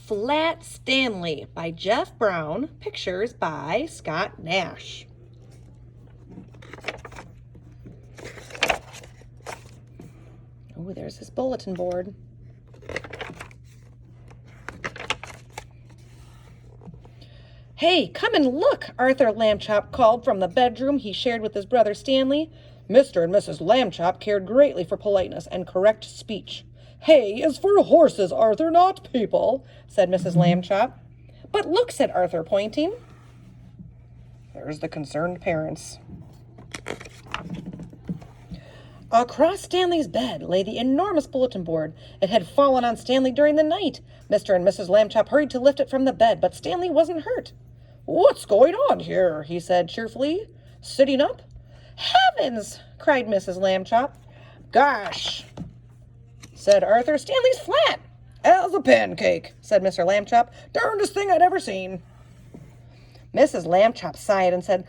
Flat Stanley by Jeff Brown. Pictures by Scott Nash. Oh, there's his bulletin board. "Hey, come and look," Arthur Lambchop called from the bedroom he shared with his brother Stanley. Mr. and Mrs. Lambchop cared greatly for politeness and correct speech. "Hay is for horses, Arthur, not people," said Mrs. Lambchop. "But look," said Arthur, pointing. There's the concerned parents. Across Stanley's bed lay the enormous bulletin board. It had fallen on Stanley during the night. Mr. and Mrs. Lambchop hurried to lift it from the bed, but Stanley wasn't hurt. "What's going on here?" he said cheerfully, sitting up. "Heavens!" cried Mrs. Lambchop. "Gosh!" said Arthur. "Stanley's flat." "As a pancake," said Mr. Lambchop. "Darndest thing I'd ever seen." Mrs. Lambchop sighed and said,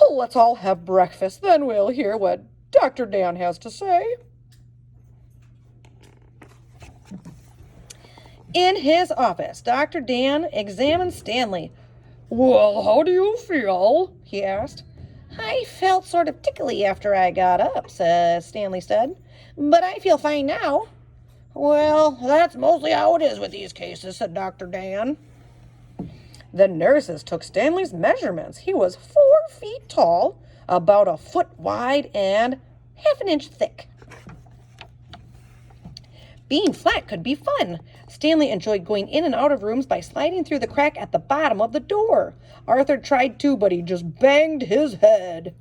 "Oh, let's all have breakfast, then we'll hear what Dr. Dan has to say." In his office, Dr. Dan examined Stanley. "Well, how do you feel?" he asked. "I felt sort of tickly after I got up," Stanley said. "But I feel fine now." "Well, that's mostly how it is with these cases," said Dr. Dan. The nurses took Stanley's measurements. He was 4 feet tall, about a foot wide, and half an inch thick. Being flat could be fun. Stanley enjoyed going in and out of rooms by sliding through the crack at the bottom of the door. Arthur tried to, but he just banged his head.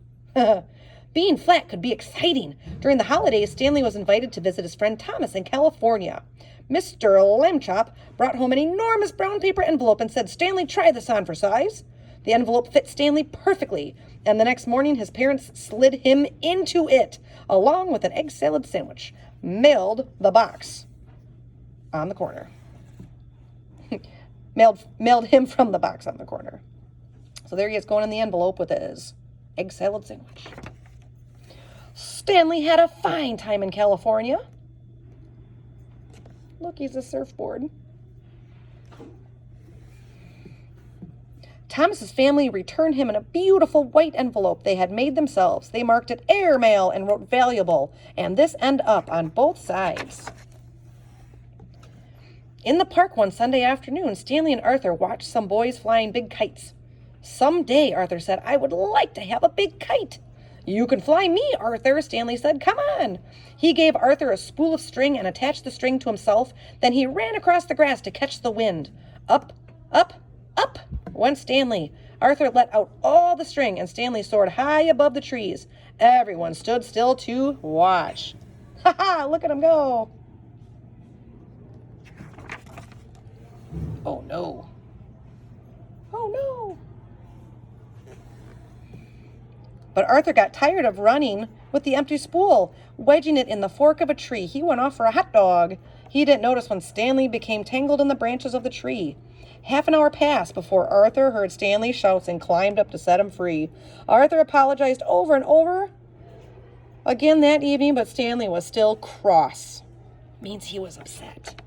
Being flat could be exciting. During the holidays, Stanley was invited to visit his friend Thomas in California. Mr. Lambchop brought home an enormous brown paper envelope and said, "Stanley, try this on for size." The envelope fit Stanley perfectly, and the next morning his parents slid him into it, along with an egg salad sandwich. Mailed the box on the corner. mailed him from the box on the corner. So there he is going in the envelope with his egg salad sandwich. Stanley had a fine time in California. Look, he's a surfboard. Thomas's family returned him in a beautiful white envelope they had made themselves. They marked it airmail and wrote valuable, and this end up on both sides. In the park one Sunday afternoon, Stanley and Arthur watched some boys flying big kites. "Someday," Arthur said, "I would like to have a big kite." "You can fly me, Arthur," Stanley said. "Come on." He gave Arthur a spool of string and attached the string to himself. Then he ran across the grass to catch the wind. Up, up, up went Stanley. Arthur let out all the string, and Stanley soared high above the trees. Everyone stood still to watch. "Ha ha, look at him go." Oh no. Oh no. But Arthur got tired of running with the empty spool. Wedging it in the fork of a tree, he went off for a hot dog. He didn't notice when Stanley became tangled in the branches of the tree. Half an hour passed before Arthur heard Stanley's shouts and climbed up to set him free. Arthur apologized over and over again that evening, but Stanley was still cross. Means he was upset.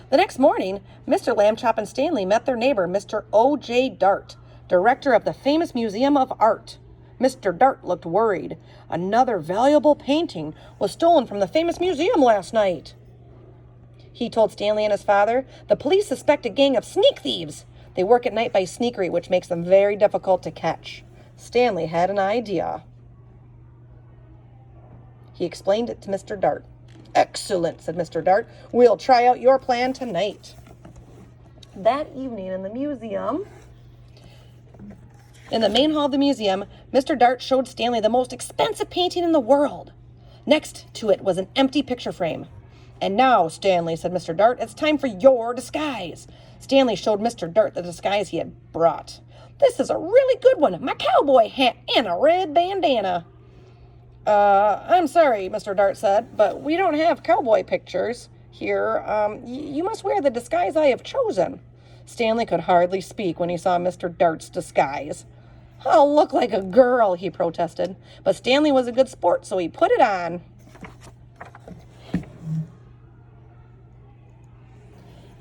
The next morning, Mr. Lambchop and Stanley met their neighbor, Mr. O.J. Dart, director of the famous Museum of Art. Mr. Dart looked worried. Another valuable painting was stolen from the famous museum last night. He told Stanley and his father, "The police suspect a gang of sneak thieves. They work at night by sneakery, which makes them very difficult to catch." Stanley had an idea. He explained it to Mr. Dart. "Excellent," said Mr. Dart. "We'll try out your plan tonight." That evening in the museum, in the main hall of the museum, Mr. Dart showed Stanley the most expensive painting in the world. Next to it was an empty picture frame. "And now, Stanley," said Mr. Dart, "it's time for your disguise." Stanley showed Mr. Dart the disguise he had brought. "This is a really good one. My cowboy hat and a red bandana." I'm sorry," Mr. Dart said, "but we don't have cowboy pictures here. You must wear the disguise I have chosen." Stanley could hardly speak when he saw Mr. Dart's disguise. "I'll look like a girl," he protested. But Stanley was a good sport, so he put it on.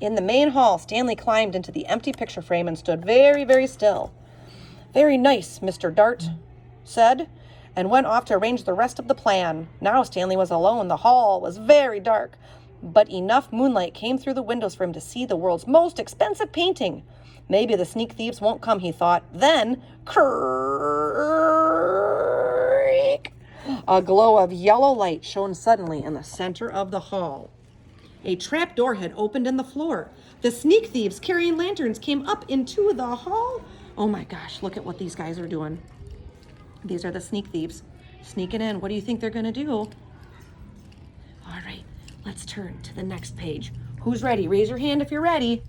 In the main hall, Stanley climbed into the empty picture frame and stood very, very still. "Very nice," Mr. Dart said, and went off to arrange the rest of the plan. Now Stanley was alone. The hall was very dark, but enough moonlight came through the windows for him to see the world's most expensive painting. Maybe the sneak thieves won't come, he thought. Then, creak! A glow of yellow light shone suddenly in the center of the hall. A trap door had opened in the floor. The sneak thieves carrying lanterns came up into the hall. Oh my gosh, look at what these guys are doing. These are the sneak thieves sneaking in. What do you think they're going to do? All right, let's turn to the next page. Who's ready? Raise your hand if you're ready.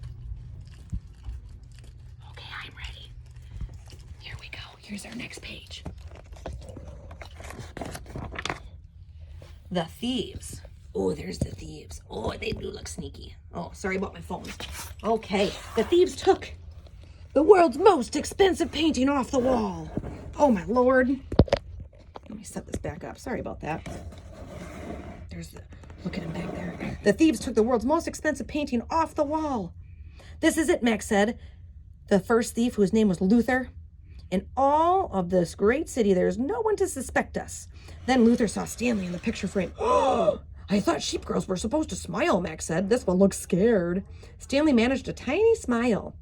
Okay, I'm ready. Here we go. Here's our next page. The thieves. Oh, there's the thieves. Oh, they do look sneaky. Oh, sorry about my phone. Okay, the thieves took the world's most expensive painting off the wall. Oh, my Lord. Let me set this back up. Sorry about that. Look at him back there. The thieves took the world's most expensive painting off the wall. "This is it," Max said. The first thief, whose name was Luther. "In all of this great city, there's no one to suspect us." Then Luther saw Stanley in the picture frame. "Oh, I thought sheep girls were supposed to smile," Max said. "This one looks scared." Stanley managed a tiny smile.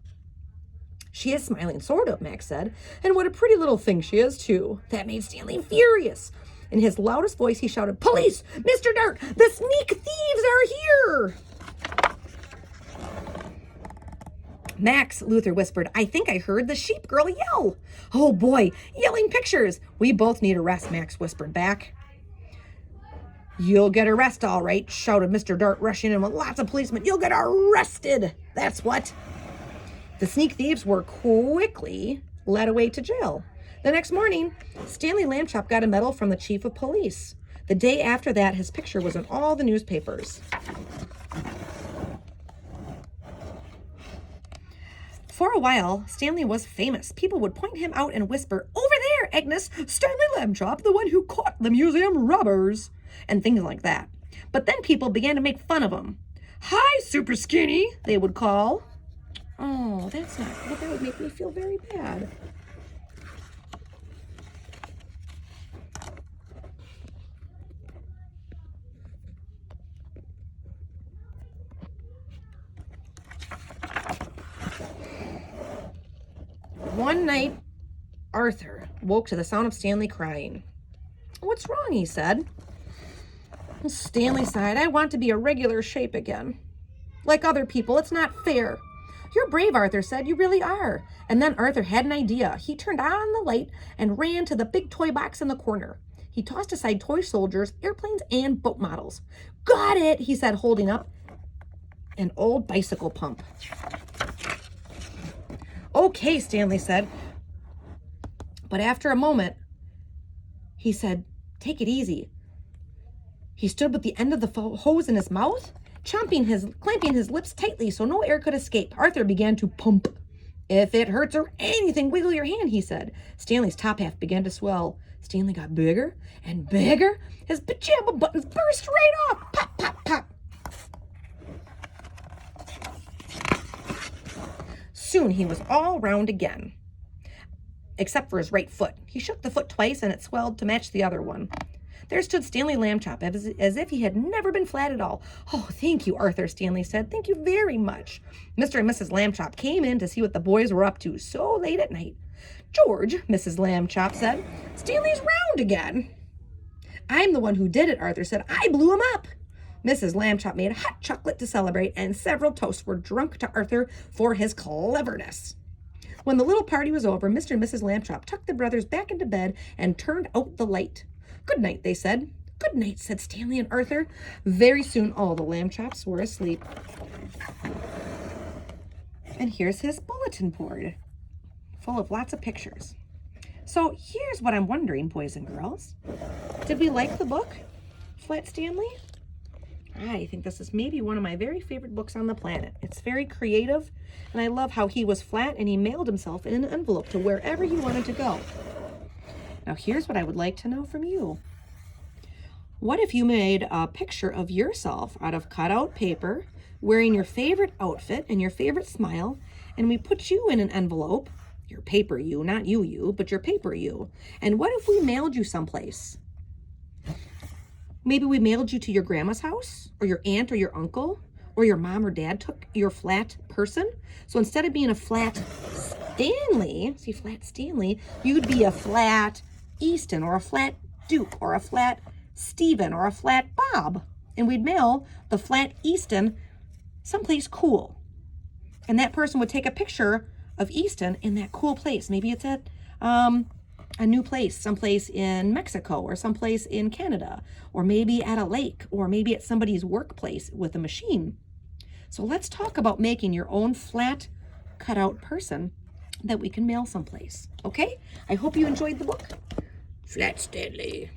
"She is smiling, sort of," Max said. "And what a pretty little thing she is, too." That made Stanley furious. In his loudest voice, he shouted, "Police! Mr. Dart! The sneak thieves are here!" "Max," Luther whispered, "I think I heard the sheep girl yell." "Oh, boy, yelling pictures. We both need a rest," Max whispered back. "You'll get a rest, all right," shouted Mr. Dart, rushing in with lots of policemen. "You'll get arrested. That's what." The sneak thieves were quickly led away to jail. The next morning, Stanley Lambchop got a medal from the chief of police. The day after that, his picture was in all the newspapers. For a while, Stanley was famous. People would point him out and whisper, "Over there, Agnes, Stanley Lambchop, the one who caught the museum robbers," and things like that. But then people began to make fun of him. "Hi, super skinny," they would call. Oh, that's not good. That would make me feel very bad. One night, Arthur woke to the sound of Stanley crying. "What's wrong?" he said. Stanley sighed. "I want to be a regular shape again. Like other people, it's not fair." "You're brave," Arthur said. "You really are." And then Arthur had an idea. He turned on the light and ran to the big toy box in the corner. He tossed aside toy soldiers, airplanes, and boat models. "Got it," he said, holding up an old bicycle pump. "Okay," Stanley said. But after a moment, he said, "Take it easy." He stood with the end of the hose in his mouth, clamping his lips tightly so no air could escape. Arthur began to pump. "If it hurts or anything, wiggle your hand," he said. Stanley's top half began to swell. Stanley got bigger and bigger. His pajama buttons burst right off. Pop, pop, pop. Soon he was all round again, except for his right foot. He shook the foot twice and it swelled to match the other one. There stood Stanley Lambchop as if he had never been flat at all. "Oh, thank you, Arthur," Stanley said. "Thank you very much." Mr. and Mrs. Lambchop came in to see what the boys were up to so late at night. "George," Mrs. Lambchop said, "Stanley's round again." "I'm the one who did it," Arthur said. "I blew him up." Mrs. Lambchop made hot chocolate to celebrate, and several toasts were drunk to Arthur for his cleverness. When the little party was over, Mr. and Mrs. Lambchop tucked the brothers back into bed and turned out the light. "Good night," they said. "Good night," said Stanley and Arthur. Very soon, all the Lambchops were asleep. And here's his bulletin board, full of lots of pictures. So here's what I'm wondering, boys and girls. Did we like the book, Flat Stanley? I think this is maybe one of my very favorite books on the planet. It's very creative, and I love how he was flat and he mailed himself in an envelope to wherever he wanted to go. Now here's what I would like to know from you. What if you made a picture of yourself out of cutout paper wearing your favorite outfit and your favorite smile, and we put you in an envelope, your paper you, not you, but your paper you. And what if we mailed you someplace? Maybe we mailed you to your grandma's house, or your aunt or your uncle, or your mom or dad took your flat person. So instead of being a Flat Stanley, see, Flat Stanley, you'd be a Flat Easton, or a Flat Duke, or a Flat Stephen, or a Flat Bob. And we'd mail the Flat Easton someplace cool. And that person would take a picture of Easton in that cool place. Maybe it's at a new place, someplace in Mexico, or someplace in Canada, or maybe at a lake, or maybe at somebody's workplace with a machine. So let's talk about making your own flat cutout person that we can mail someplace. Okay? I hope you enjoyed the book. Flat Stanley.